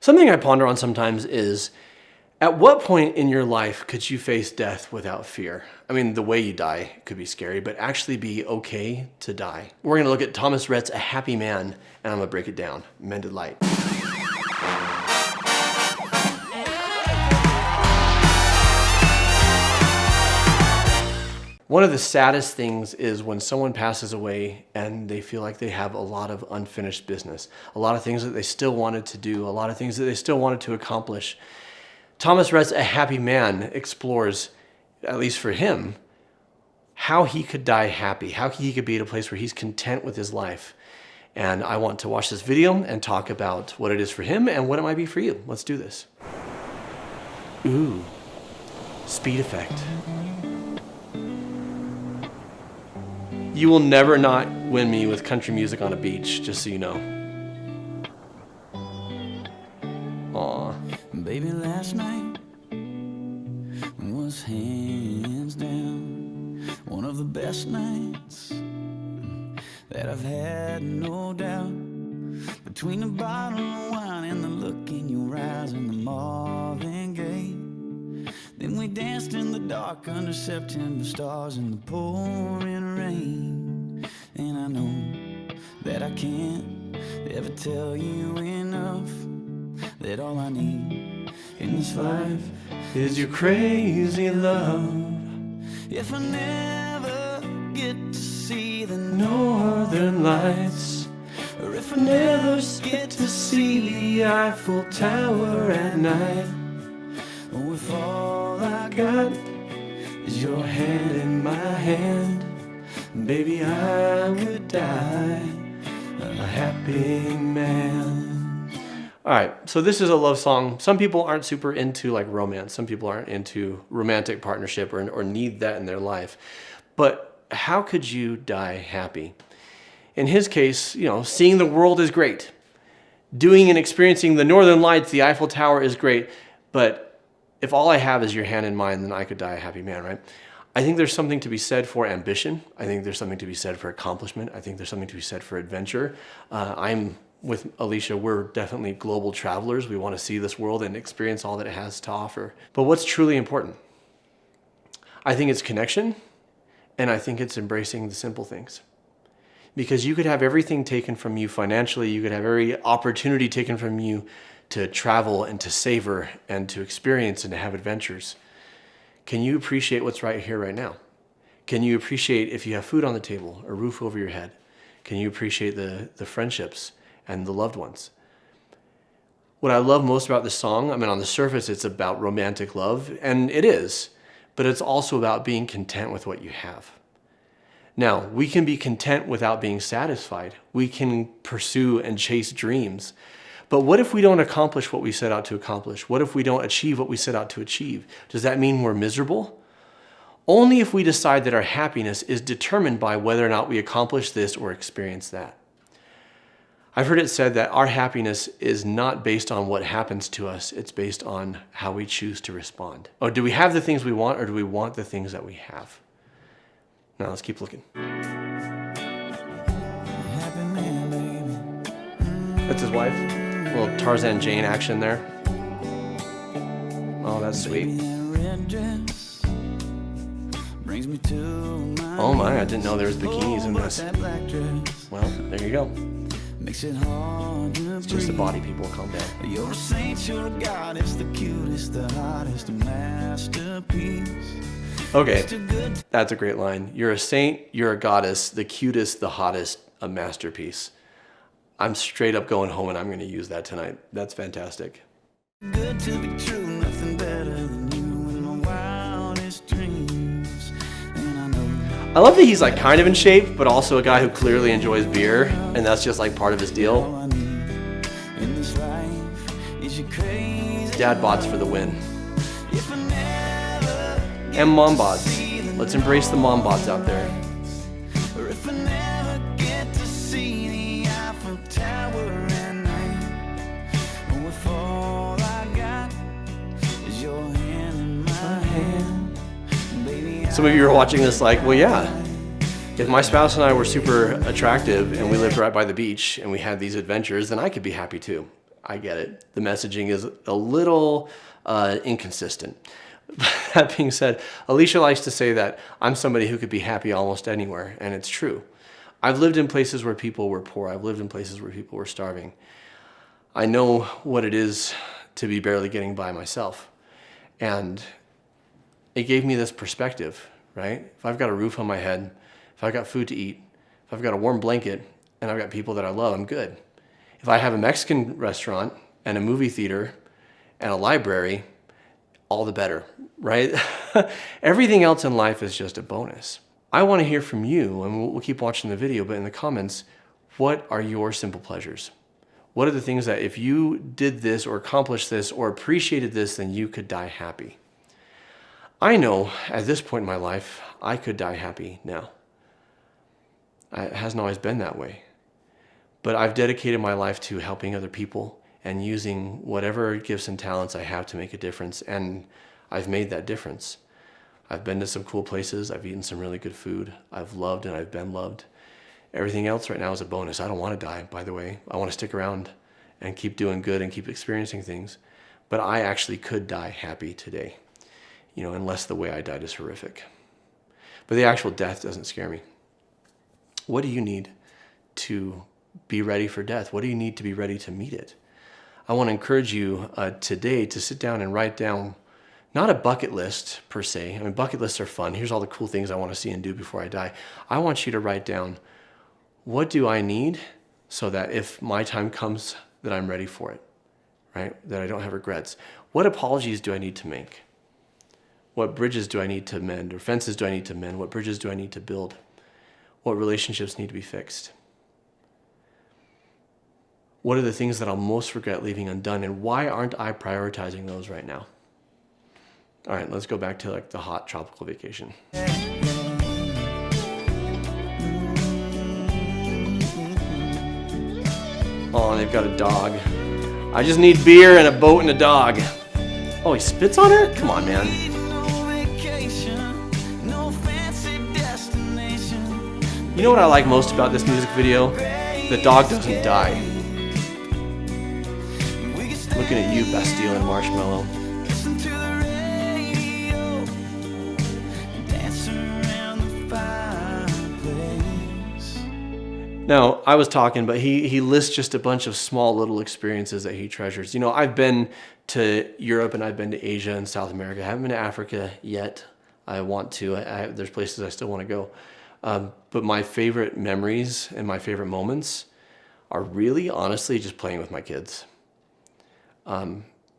Something I ponder on sometimes is, at what point in your life could you face death without fear? I mean, the way you die could be scary, but actually be okay to die. We're gonna look at Thomas Rhett's A Happy Man, and I'm gonna break it down. Mended light. One of the saddest things is when someone passes away and they feel like they have a lot of unfinished business, a lot of things that they still wanted to do, a lot of things that they still wanted to accomplish. Thomas Rhett's A Happy Man explores, at least for him, how he could die happy, how he could be at a place where he's content with his life. And I want to watch this video and talk about what it is for him and what it might be for you. Let's do this. Ooh, speed effect. You will never not win me with country music on a beach, just so you know. Aw. Baby, last night was hands down one of the best nights that I've had, no doubt. Between the bottle of wine and the look in your eyes and the Marvin Gaye. Then we danced in the dark under September stars in the pouring rain. And I know that I can't ever tell you enough that all I need in this life Is your crazy love. If I never get to see the Northern Lights, or if I never get to see the Eiffel Tower at night. or if all I God is your hand in my hand, baby, I would die a happy man. All right, so this is a love song. Some people aren't super into like romance. Some people aren't into romantic partnership or need that in their life. But how could you die happy? In his case, seeing the world is great. Doing and experiencing the Northern Lights, the Eiffel Tower is great. But if all I have is your hand in mine, then I could die a happy man, right? I think there's something to be said for ambition. I think there's something to be said for accomplishment. I think there's something to be said for adventure. I'm with Alicia, we're definitely global travelers. We want to see this world and experience all that it has to offer. But what's truly important? I think it's connection, and I think it's embracing the simple things. Because you could have everything taken from you financially, you could have every opportunity taken from you to travel and to savor and to experience and to have adventures. Can you appreciate what's right here, right now? Can you appreciate if you have food on the table, a roof over your head? Can you appreciate the friendships and the loved ones? What I love most about this song, on the surface, it's about romantic love, and it is, but it's also about being content with what you have. Now, we can be content without being satisfied. We can pursue and chase dreams. But what if we don't accomplish what we set out to accomplish? What if we don't achieve what we set out to achieve? Does that mean we're miserable? Only if we decide that our happiness is determined by whether or not we accomplish this or experience that. I've heard it said that our happiness is not based on what happens to us, it's based on how we choose to respond. Oh, do we have the things we want, or do we want the things that we have? Now let's keep looking. That's his wife. A little Tarzan Jane action there. Oh, that's sweet. Oh my, I didn't know there was bikinis in this. Well, there you go. It's just the body, people, calm down. You're a saint, you're a goddess, the cutest, the hottest, a masterpiece. Okay, that's a great line. You're a saint, you're a goddess, the cutest, the hottest, a masterpiece. I'm straight up going home and I'm going to use that tonight. That's fantastic. Good to be true, nothing better than you in my wildest dreams. And I know I love that he's like kind of in shape, but also a guy who clearly enjoys beer, and that's just like part of his all deal. I need in this life is your crazy Dad bods for the win. if I never And mom bods. Let's embrace the mom bods out there. or if I never get to see the Eiffel Tower at night, or if all I got is your hand in my hand, baby. Some of you are watching this like, well, yeah. If my spouse and I were super attractive and we lived right by the beach and we had these adventures, then I could be happy too. I get it. The messaging is a little inconsistent. That being said, Alicia likes to say that I'm somebody who could be happy almost anywhere, and it's true. I've lived in places where people were poor. I've lived in places where people were starving. I know what it is to be barely getting by myself. And it gave me this perspective, right? If I've got a roof on my head, if I've got food to eat, if I've got a warm blanket, and I've got people that I love, I'm good. If I have a Mexican restaurant and a movie theater and a library, all the better, right? Everything else in life is just a bonus. I want to hear from you, and we'll keep watching the video, but in the comments, what are your simple pleasures? What are the things that if you did this or accomplished this or appreciated this, then you could die happy? I know at this point in my life, I could die happy now. It hasn't always been that way. But I've dedicated my life to helping other people and using whatever gifts and talents I have to make a difference. And I've made that difference. I've been to some cool places. I've eaten some really good food. I've loved and I've been loved. Everything else right now is a bonus. I don't want to die, by the way. I want to stick around and keep doing good and keep experiencing things. But I actually could die happy today, unless the way I died is horrific. But the actual death doesn't scare me. What do you need to be ready for death? What do you need to be ready to meet it? I want to encourage you today to sit down and write down, not a bucket list per se. I mean, bucket lists are fun. Here's all the cool things I want to see and do before I die. I want you to write down, what do I need so that if my time comes, that I'm ready for it, right? That I don't have regrets. What apologies do I need to make? What bridges do I need to mend, or fences do I need to mend? What bridges do I need to build? What relationships need to be fixed? What are the things that I'll most regret leaving undone, and why aren't I prioritizing those right now? All right, let's go back to the hot tropical vacation. Oh, they've got a dog. I just need beer and a boat and a dog. Oh, he spits on her? Come on, man. You know what I like most about this music video? The dog doesn't die. Looking at you, Bastille and Marshmallow. Now, I was talking, but he lists just a bunch of small little experiences that he treasures. I've been to Europe and I've been to Asia and South America. I haven't been to Africa yet. I want to. There's places I still want to go. But my favorite memories and my favorite moments are really, honestly, just playing with my kids.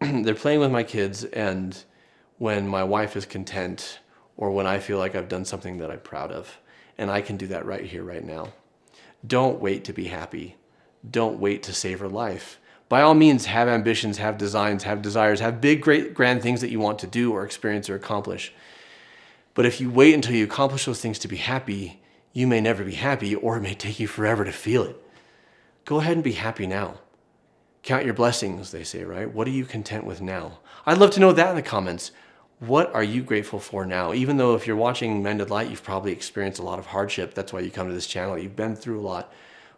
They're playing with my kids, and when my wife is content, or when I feel like I've done something that I'm proud of, and I can do that right here, right now. Don't wait to be happy. Don't wait to savor life. By all means, have ambitions, have designs, have desires, have big, great, grand things that you want to do or experience or accomplish. But if you wait until you accomplish those things to be happy, you may never be happy, or it may take you forever to feel it. Go ahead and be happy now. Count your blessings, they say, right? What are you content with now? I'd love to know that in the comments. What are you grateful for now? Even though if you're watching Mended Light, you've probably experienced a lot of hardship. That's why you come to this channel. You've been through a lot.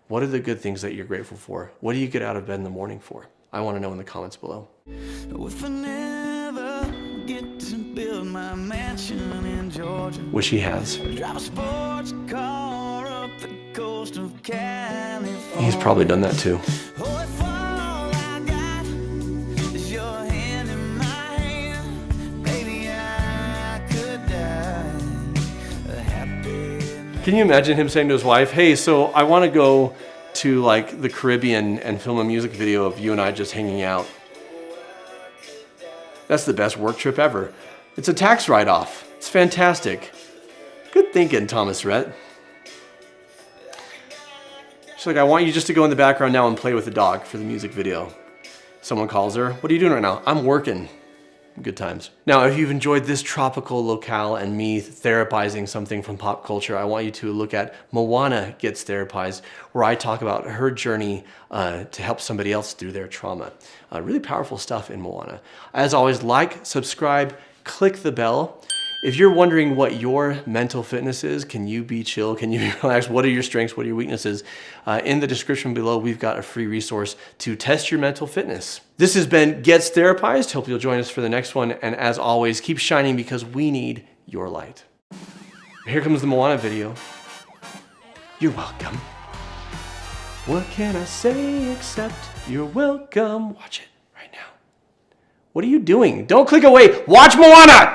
What are the good things that you're grateful for? What do you get out of bed in the morning for? I want to know in the comments below. If I never get to build my mansion in Georgia, Which he has. drive a sports car up the coast of California. He's probably done that too. Oh, if all I got is your hand in my hand, baby, I could die happy. Can you imagine him saying to his wife, hey, so I want to go to the Caribbean and film a music video of you and I just hanging out. That's the best work trip ever. It's a tax write-off. It's fantastic. Good thinking, Thomas Rhett. She's like, I want you just to go in the background now and play with the dog for the music video. Someone calls her, what are you doing right now? I'm working. Good times. Now, if you've enjoyed this tropical locale and me therapizing something from pop culture, I want you to look at Moana Gets Therapized, where I talk about her journey to help somebody else through their trauma. Really powerful stuff in Moana. As always, like, subscribe, click the bell. If you're wondering what your mental fitness is, can you be chill? Can you be relaxed? What are your strengths? What are your weaknesses? In the description below, we've got a free resource to test your mental fitness. This has been Gets Therapized. Hope you'll join us for the next one. And as always, keep shining because we need your light. Here comes the Moana video. You're welcome. What can I say except you're welcome? Watch it right now. What are you doing? Don't click away. Watch Moana!